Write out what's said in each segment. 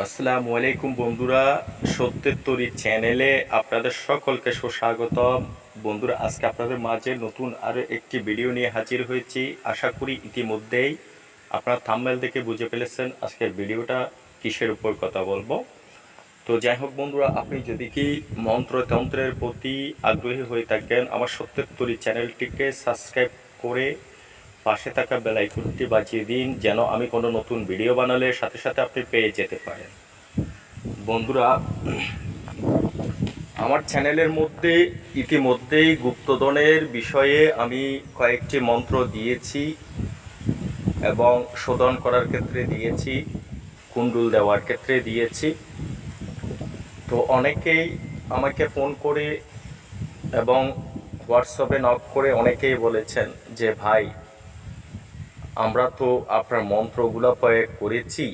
আসসালামু আলাইকুম বন্ধুরা, সত্যের তরী চ্যানেলে আপনাদের সকলকে সুস্বাগতম। বন্ধুরা, আজকে আপনাদের মাঝে নতুন আরও একটি ভিডিও নিয়ে হাজির হয়েছি। আশা করি ইতিমধ্যেই আপনারা থাম্বনেল দেখে বুঝে ফেলেছেন আজকের ভিডিওটা কিসের উপর কথা বলবো। তো যাই হোক বন্ধুরা, আপনি যদি কি মন্ত্রতন্ত্রের প্রতি আগ্রহী হয়ে থাকেন, আমার সত্যের তরী চ্যানেলটিকে সাবস্ক্রাইব করে পাশে থাকা বেল আইকনটি বাজিয়ে দিন, যেন আমি কোনো নতুন ভিডিও বানালে সাথে সাথে আপনি পেয়ে যেতে পারেন। বন্ধুরা, আমার চ্যানেলের মধ্যে ইতিমধ্যেই গুপ্তধনের বিষয়ে আমি কয়েকটি মন্ত্র দিয়েছি এবং শোধন করার ক্ষেত্রে দিয়েছি, কুণ্ডুল দেওয়ার ক্ষেত্রে দিয়েছি। তো অনেকেই আমাকে ফোন করে এবং হোয়াটসঅ্যাপে নক করে অনেকেই বলেছেন যে ভাই, আমরা তো আপনার মন্ত্রগুলো প্রয়োগ করেছি,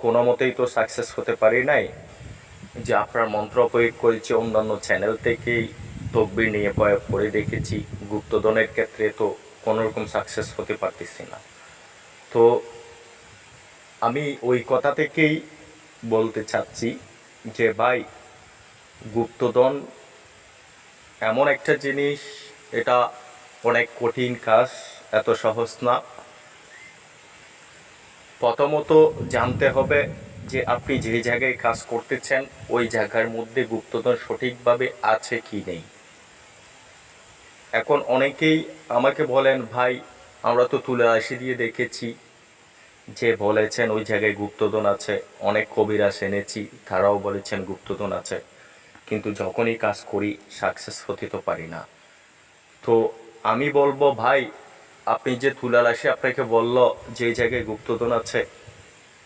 কোনো মতেই তো সাকসেস হতে পারি নাই। যে আপনার মন্ত্র প্রয়োগ করেছি, অন্যান্য চ্যানেল থেকেই তকবির নিয়ে প্রয়োগ করে দেখেছি, গুপ্তধনের ক্ষেত্রে তো কোনোরকম সাকসেস হতে পারতেছি না। তো আমি ওই কথা থেকেই বলতে চাচ্ছি যে ভাই, গুপ্তধন এমন একটা জিনিস, এটা অনেক কঠিন কাজ, এত সহজ না। প্রথমত জানতে হবে যে আপনি যে জায়গায় কাজ করতেছেন ওই জায়গার মধ্যে গুপ্তধন সঠিকভাবে আছে কি নেই। এখন অনেকেই আমাকে বলেন, ভাই আমরা তো তুলা রাশি দিয়ে দেখেছি, যে বলেছেন ওই জায়গায় গুপ্তধন আছে, অনেক কবিরাজ এনেছি তারাও বলেছেন গুপ্তধন আছে, কিন্তু যখনই কাজ করি সাকসেস হতে তো পারি না। তো আমি বলবো ভাই, আপনি যে তুলা রাশি আপনাকে বলল যে জায়গায় গুপ্তধন আছে,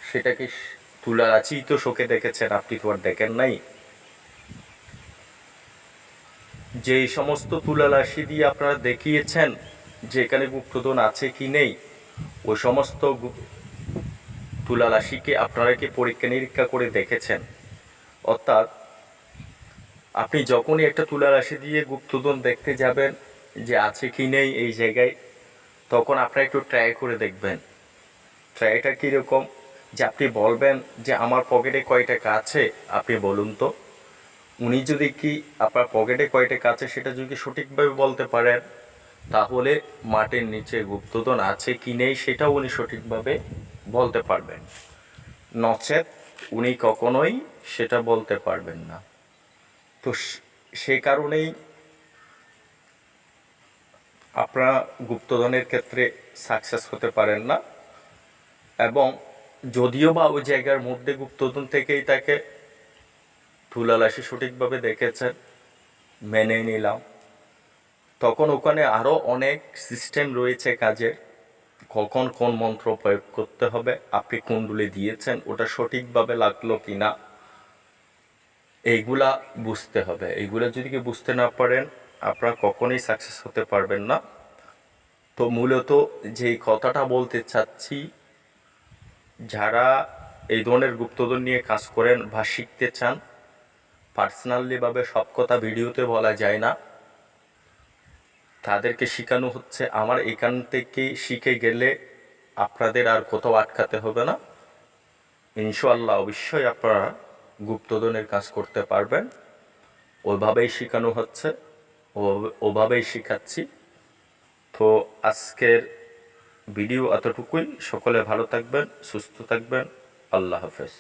সেটা কি তুলা রাশিই তো শোকে দেখেছেন, আপনি তো আর দেখেন নাই। যেই সমস্ত তুলা রাশি দিয়ে আপনারা দেখিয়েছেন যে এখানে গুপ্তধন আছে কি নেই, ওই সমস্ত তুলা রাশিকে আপনারা কি পরীক্ষা নিরীক্ষা করে দেখেছেন? অর্থাৎ আপনি যখনই একটা তুলা রাশি দিয়ে গুপ্তধন দেখতে যাবেন যে আছে কি নেই এই জায়গায়, তখন আপনারা একটু ট্রাই করে দেখবেন। ট্রাইটা কীরকম, যে আপনি বলবেন যে আমার পকেটে কয় টাকা আছে, আপনি বলুন তো। উনি যদি কি আপনার পকেটে কয় টাকা আছে সেটা যদি সঠিকভাবে বলতে পারেন, তাহলে মাটির নিচে গুপ্তধন আছে কি নেই সেটাও উনি সঠিকভাবে বলতে পারবেন। নচেত উনি কখনোই সেটা বলতে পারবেন না। তো সে কারণেই আপনারা গুপ্তধনের ক্ষেত্রে সাকসেস হতে পারেন না। এবং যদিও বা ওই জায়গার মধ্যে গুপ্তধন থেকেই তাকে তুলা রাশি সঠিকভাবে দেখেছেন, মেনে নিলাম, তখন ওখানে আরও অনেক সিস্টেম রয়েছে কাজের, কখন কোন মন্ত্র প্রয়োগ করতে হবে, আপনি কুণ্ডুলি দিয়েছেন ওটা সঠিকভাবে লাগলো কি না, এইগুলা বুঝতে হবে। এইগুলা যদি কি বুঝতে না পারেন, আপনারা কখনোই সাকসেস হতে পারবেন না। তো মূলত যেই কথাটা বলতে চাচ্ছি, যারা এই ধরনের গুপ্তধন নিয়ে কাজ করেন বা শিখতে চান, পার্সোনালিভাবে সব কথা ভিডিওতে বলা যায় না, তাদেরকে শেখানো হচ্ছে। আমার এখান থেকে শিখে গেলে আপনাদের আর কোথাও আটকাতে হবে না, ইনশাআল্লাহ অবশ্যই আপনারা গুপ্তধনের কাজ করতে পারবেন। ওইভাবেই শেখানো হচ্ছে, ওভাবেই শেখাচ্ছি। তো আজকের ভিডিও এতটুকুই। সকলে ভালো থাকবেন, সুস্থ থাকবেন। আল্লাহ হাফেজ।